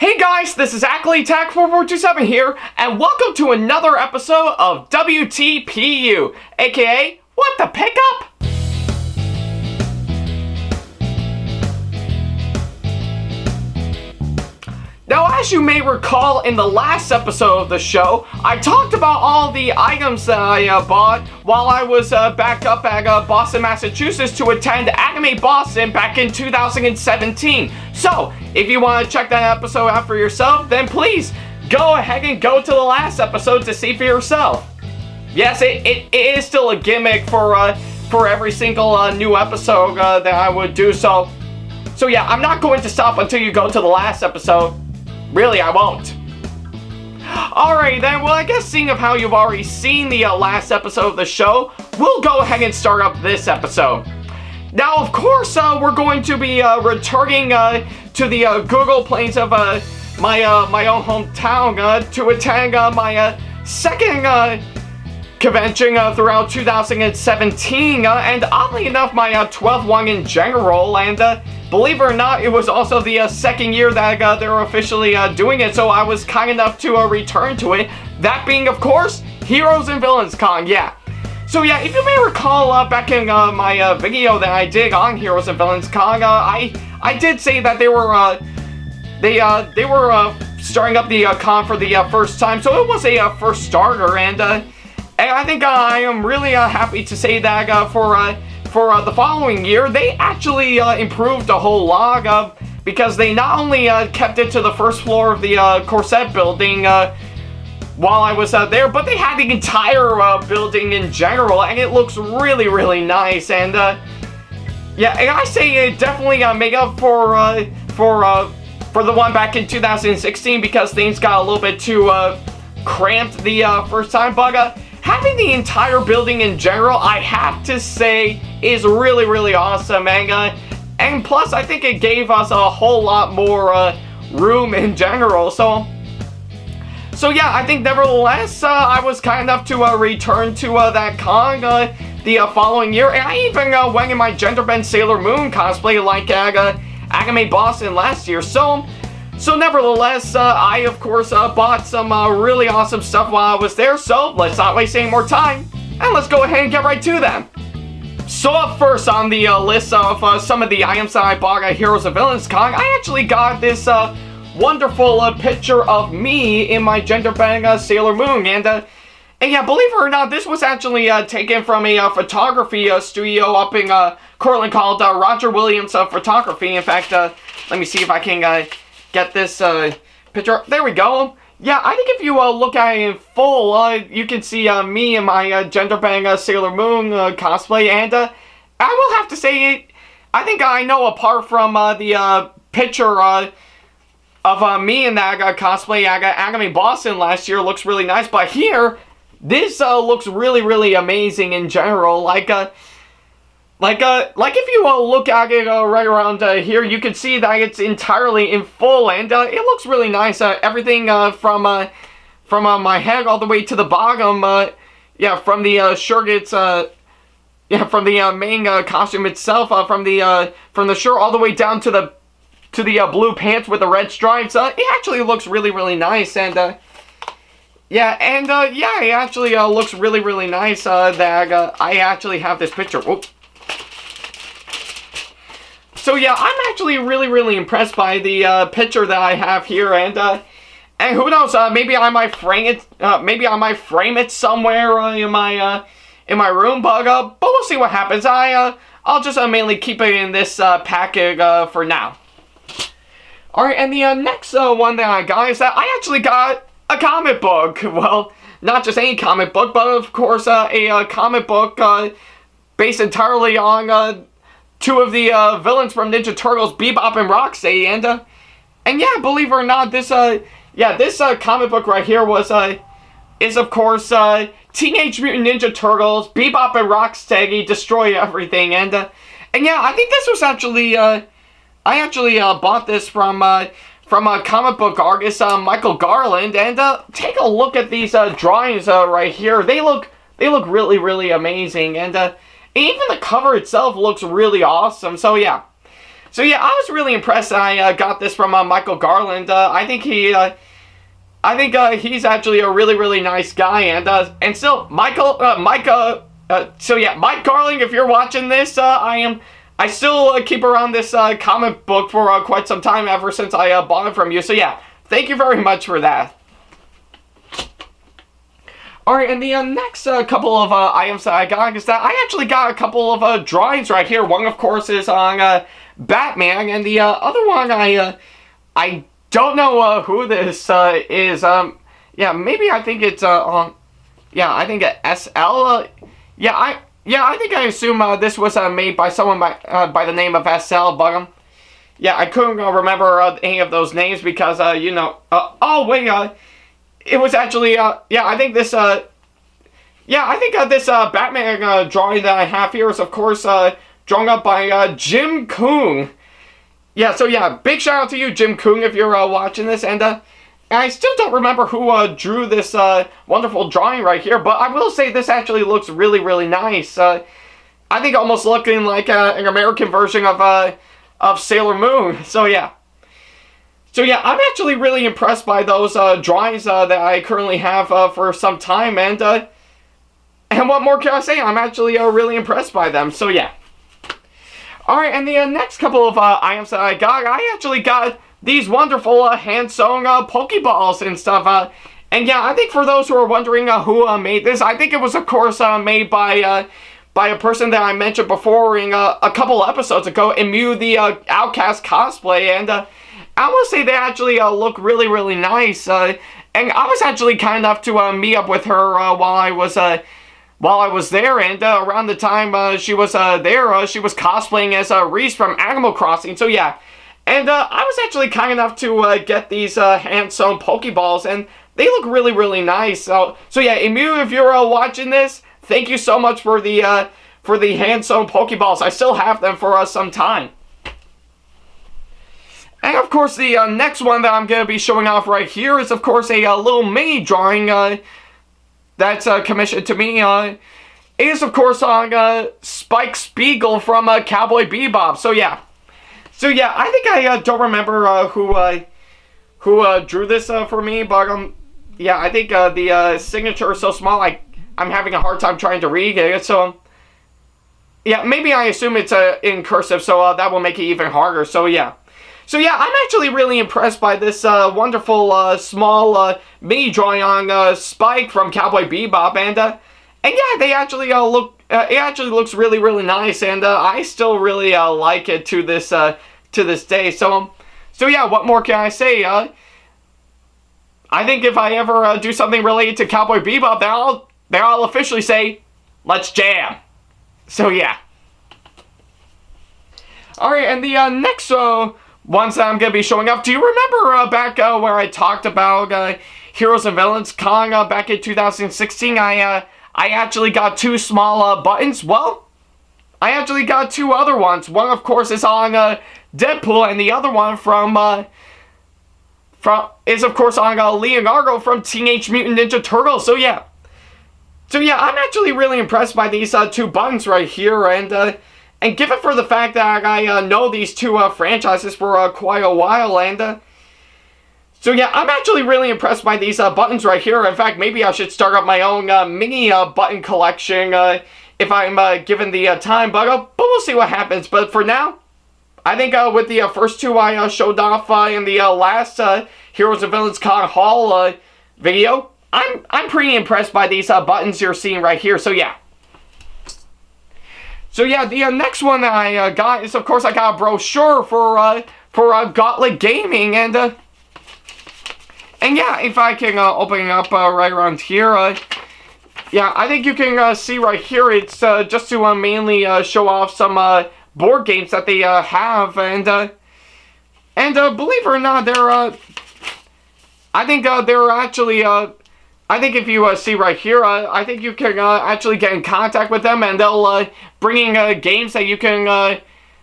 Hey guys, this is SamAttack4427 here, and welcome to another episode of WTPU, aka What the Pickup? Now, as you may recall, in the last episode of the show, I talked about all the items that I bought while I was back up at Boston, Massachusetts to attend Anime Boston back in 2017. So, if you want to check that episode out for yourself, then please go ahead and go to the last episode to see for yourself. Yes, it is still a gimmick for every single new episode that I would do. So yeah, I'm not going to stop until you go to the last episode. Really, I won't. Alright then, well, I guess seeing of how you've already seen the last episode of the show, we'll go ahead and start up this episode. Now, of course, we're going to be returning to the Google Plains of my own hometown to attend my second convention throughout 2017, and oddly enough, my 12th one in general, and believe it or not, it was also the second year that they were officially doing it, so I was kind enough to return to it. That being, of course, Heroes and Villains Con, yeah. So yeah, if you may recall back in my video that I did on Heroes and Villains Con, I did say that they were starting up the con for the first time, so it was a first starter, and I think I am really happy to say that for the following year, they actually improved a whole lot because they not only kept it to the first floor of the Corset building while I was there, but they had the entire building in general, and it looks really, really nice. And yeah, and I say it definitely make up for the one back in 2016 because things got a little bit too cramped the first time. But having the entire building in general, I have to say, is really, really awesome. And plus, I think it gave us a whole lot more room in general. So yeah, I think nevertheless, I was kind enough to return to that con the following year. And I even went in my gender bend Sailor Moon cosplay like Anime Boston last year. So nevertheless, I of course bought some really awesome stuff while I was there, so let's not waste any more time, and let's go ahead and get right to them. So up first on the list of some of the items that I bought at Heroes and Villains Con, I actually got this wonderful picture of me in my gender bend Sailor Moon, and yeah, believe it or not, this was actually taken from a photography studio up in Cortland called Roger Williams Photography. In fact, let me see if I can get this picture. There we go. Yeah, I think if you look at it in full, you can see me in my gender bend Sailor Moon cosplay, and I will have to say, I think I know apart from the picture of me in that cosplay at Anime Boston last year looks really nice, but here, this looks really, really amazing in general. Like if you look at it right around here, you can see that it's entirely in full, and it looks really nice. Everything from my head all the way to the bottom. Yeah, from the shirt, it's yeah, from the main costume itself, from the shirt all the way down to the blue pants with the red stripes. It actually looks really, really nice, and yeah, and yeah, it actually looks really, really nice. That I actually have this picture. Whoop. So yeah, I'm actually really, really impressed by the picture that I have here, and who knows, maybe I might frame it, somewhere in my room, but we'll see what happens. I'll just mainly keep it in this package for now. All right, and the next one that I got is that I actually got a comic book. Well, not just any comic book, but of course a comic book based entirely on two of the villains from Ninja Turtles, Bebop and Rocksteady, and yeah, believe it or not, this comic book right here is of course Teenage Mutant Ninja Turtles, Bebop and Rocksteady Destroy Everything, and yeah, I think this was actually I actually bought this from a comic book artist, Michael Garland, and take a look at these drawings right here. They look really, really amazing, and even the cover itself looks really awesome. So yeah, So yeah, I was really impressed. I got this from Michael Garland. I think he's actually a really nice guy, and still Mike Garland, if you're watching this, I still keep around this comic book for quite some time, ever since I bought it from you. So yeah, thank you very much for that. Alright, and the next couple of items that I got is that I actually got a couple of drawings right here. One, of course, is on Batman, and the other one, I don't know who this is. Yeah, maybe I think it's on. Yeah, I think SL. I think I assume this was made by someone by the name of SL, but yeah, I couldn't remember any of those names because you know. Oh wait, it was actually I think this this Batman drawing that I have here is, of course, drawn up by Jim Koon. Yeah, so yeah, big shout out to you, Jim Koon, if you're watching this, and I still don't remember who drew this wonderful drawing right here, but I will say this actually looks really nice. I think almost looking like an American version of Sailor Moon. So yeah. So yeah, I'm actually really impressed by those drawings that I currently have for some time, and what more can I say? I'm actually really impressed by them. So yeah. Alright, and the next couple of items that I actually got these wonderful hand-sewn Pokeballs and stuff. And yeah, I think for those who are wondering who made this, I think it was, of course, made by a person that I mentioned before in a couple episodes ago, Emu the Outcast cosplay, and I will say they actually look really nice. And I was actually kind enough to meet up with her while I was there, and around the time she was there, she was cosplaying as Reese from Animal Crossing. So yeah, and I was actually kind enough to get these hand-sewn Pokeballs, and they look really nice. So yeah, Emu, if you're watching this, thank you so much for the hand-sewn Pokeballs. I still have them for some time. And of course, the next one that I'm going to be showing off right here is, of course, a little mini drawing that's commissioned to me. It is, of course, on Spike Spiegel from Cowboy Bebop. So yeah, I think I don't remember who drew this for me, but yeah, I think the signature is so small, I'm having a hard time trying to read it. So yeah, maybe I assume it's in cursive, so that will make it even harder. So yeah. So yeah, I'm actually really impressed by this wonderful small mini drawing on Spike from Cowboy Bebop, and yeah, they actually look. It actually looks really nice, and I still really like it to this day. So yeah, what more can I say? I think if I ever do something related to Cowboy Bebop, then I'll officially say, let's jam. So yeah. All right, and the next ones that I'm going to be showing up. Do you remember back where I talked about Heroes and Villains Con back in 2016? I actually got two small buttons. Well, I actually got two other ones. One, of course, is on Deadpool, and the other one is, of course, on Leonardo from Teenage Mutant Ninja Turtles. So yeah, I'm actually really impressed by these two buttons right here, and given for the fact that I know these two franchises for quite a while, and so yeah, I'm actually really impressed by these buttons right here. In fact, maybe I should start up my own mini button collection if I'm given the time, but we'll see what happens. But for now, I think with the first two I showed off in the last Heroes and Villains Con haul video, I'm pretty impressed by these buttons you're seeing right here. So yeah. So yeah, the next one that I got is, of course, I got a brochure for Gauntlet Gaming, and yeah, if I can open it up right around here, yeah, I think you can see right here, it's just to mainly show off some board games that they have, and believe it or not, I think they're actually I think if you see right here, I think you can actually get in contact with them, and they'll bring in games that you can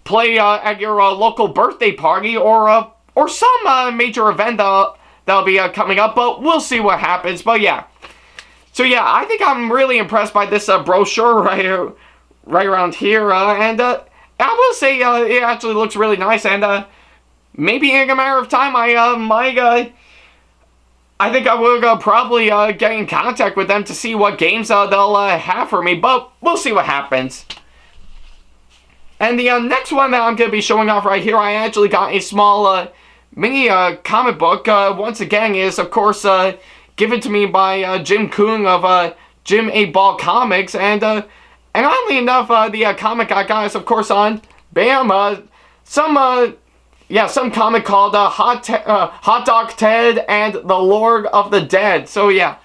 play at your local birthday party, or some major event that'll be coming up. But we'll see what happens. But yeah, so yeah, I think I'm really impressed by this brochure right around here, and I will say it actually looks really nice, and maybe in a matter of time I think I will probably get in contact with them to see what games they'll have for me, but we'll see what happens. And the next one that I'm going to be showing off right here, I actually got a small mini comic book. Once again, is of course given to me by Jim Kuhn of Jim 8-Ball Comics, and oddly enough, the comic I got is of course on some comic called Hot Dog Ted and the Lord of the Dead. So yeah,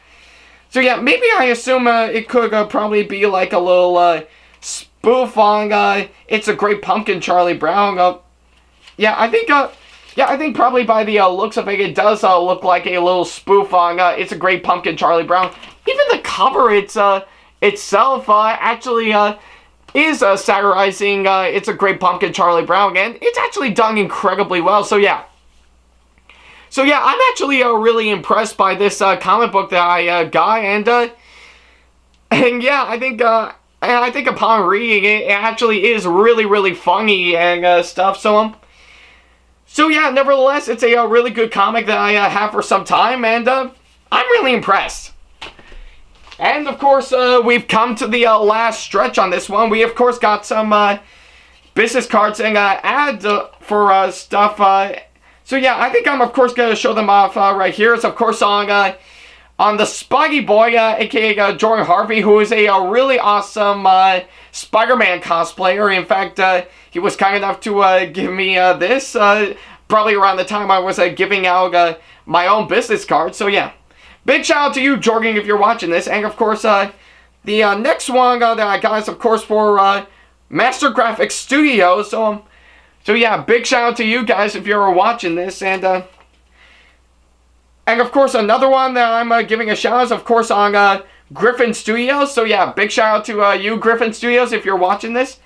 maybe I assume it could probably be like a little spoof on It's a Great Pumpkin, Charlie Brown. I think probably by the looks of it, it does look like a little spoof on It's a Great Pumpkin, Charlie Brown. Even the cover itself actually is satirizing It's a Great Pumpkin, Charlie Brown, and it's actually done incredibly well. So yeah, I'm actually really impressed by this comic book that I got, and yeah, I think upon reading it, it actually is really, really funny and stuff. So yeah, nevertheless, it's a really good comic that I have for some time, and I'm really impressed. And of course, we've come to the last stretch on this one. We of course got some business cards and ads for stuff. So yeah, I think I'm of course going to show them off right here. It's of course on the Spuggy Boy, aka Jordan Harvey, who is a really awesome Spider-Man cosplayer. In fact, he was kind enough to give me this probably around the time I was giving out my own business card. So yeah, big shout out to you, Jordan, if you're watching this. And of course, the next one that I got is of course for Master Graphics Studios. So yeah, big shout out to you guys if you're watching this. And of course, another one that I'm giving a shout out is of course on Griffin Studios. So yeah, big shout out to you, Griffin Studios, if you're watching this.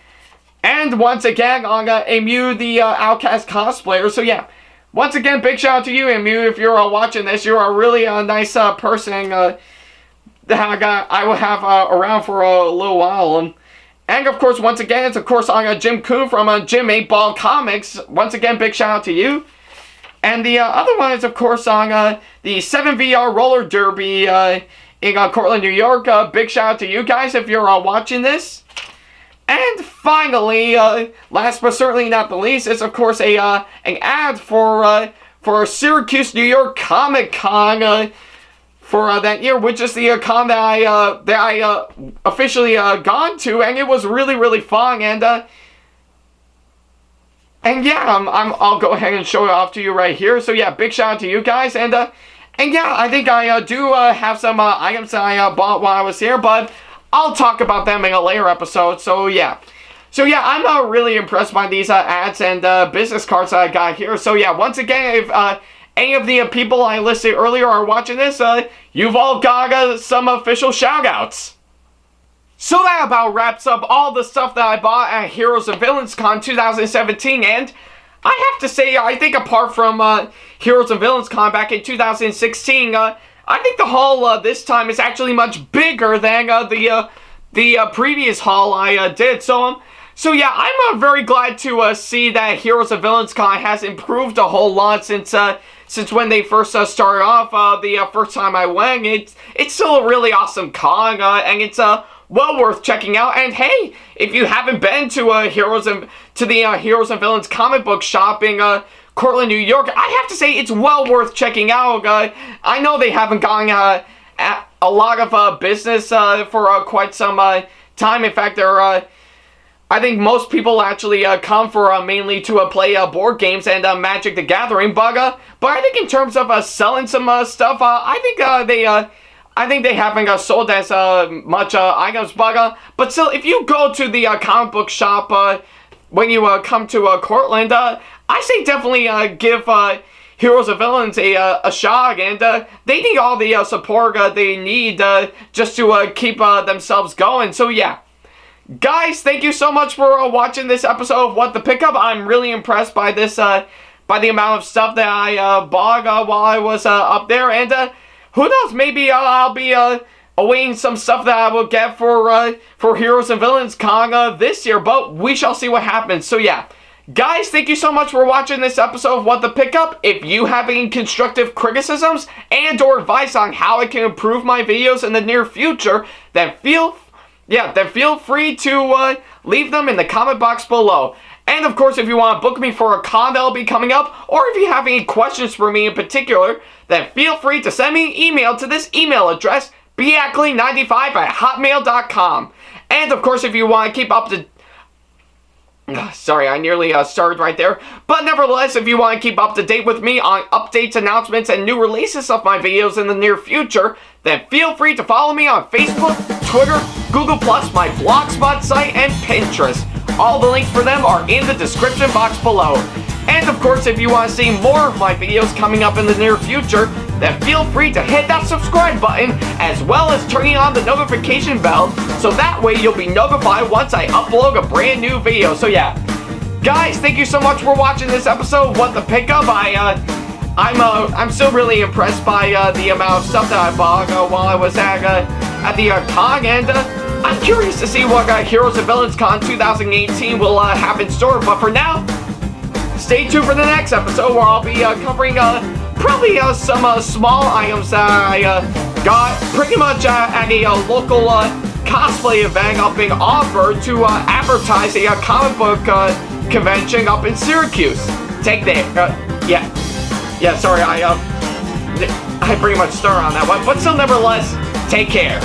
And once again on Emu, the Outcast cosplayer. So yeah, once again, big shout out to you, Emu, if you're watching this. You're a really nice person that I will have around for a little while. And of course, once again, it's of course on Jim Kuhn from Jim 8-Ball Comics. Once again, big shout out to you. And the other one is of course on the 7VR Roller Derby in Cortland, New York. Big shout out to you guys if you're watching this. And finally, last but certainly not the least, is of course an ad for Syracuse, New York Comic Con for that year, which is the con that I officially gone to, and it was really, really fun. And yeah, I'll go ahead and show it off to you right here. So yeah, big shout out to you guys. And yeah, I think I do have some items that I bought while I was here, but I'll talk about them in a later episode. So yeah, I'm really impressed by these ads and business cards that I got here. So yeah, once again, if any of the people I listed earlier are watching this, you've all got some official shout-outs. So that about wraps up all the stuff that I bought at Heroes and Villains Con 2017, and I have to say, I think apart from Heroes and Villains Con back in 2016, I think the haul this time is actually much bigger than the previous haul I did. So yeah, I'm very glad to see that Heroes and Villains Con has improved a whole lot since when they first started off. The first time I went, it's still a really awesome con, and it's well worth checking out. And hey, if you haven't been to the Heroes and Villains comic book shop in Cortland, New York, I have to say it's well worth checking out. I know they haven't gotten a lot of business for quite some time. In fact, I think most people actually come for mainly to play board games and Magic the Gathering. But I think in terms of selling some stuff, I think they haven't sold as much items. But still, if you go to the comic book shop when you come to Cortland, I say definitely give Heroes and Villains a shot, and they need all the support they need just to keep themselves going. So yeah, guys, thank you so much for watching this episode of What the Pickup. I'm really impressed by this, by the amount of stuff that I bought while I was up there, and who knows, maybe I'll be awaiting some stuff that I will get for Heroes and Villains Con this year, but we shall see what happens. So yeah, guys, thank you so much for watching this episode of What the Pickup. If you have any constructive criticisms and or advice on how I can improve my videos in the near future, then feel free to leave them in the comment box below. And of course, if you want to book me for a con that'll be coming up, or if you have any questions for me in particular, then feel free to send me an email to this email address, beackley95@hotmail.com. And of course, if you want to keep up to... Sorry, I nearly started right there. But nevertheless, if you want to keep up to date with me on updates, announcements, and new releases of my videos in the near future, then feel free to follow me on Facebook, Twitter, Google+, my Blogspot site, and Pinterest. All the links for them are in the description box below. And of course, if you want to see more of my videos coming up in the near future, then feel free to hit that subscribe button, as well as turning on the notification bell, so that way you'll be notified once I upload a brand new video. So yeah, guys, thank you so much for watching this episode of What the Pickup. I'm still really impressed by the amount of stuff that I bought while I was at the con, and I'm curious to see what Heroes and Villains Con 2018 will have in store. But for now, stay tuned for the next episode, where I'll be covering probably some small items that I got pretty much at a local cosplay event up in Auburn to advertise a comic book convention up in Syracuse. Take that. Yeah, sorry, I pretty much started on that one, but still, nevertheless, take care.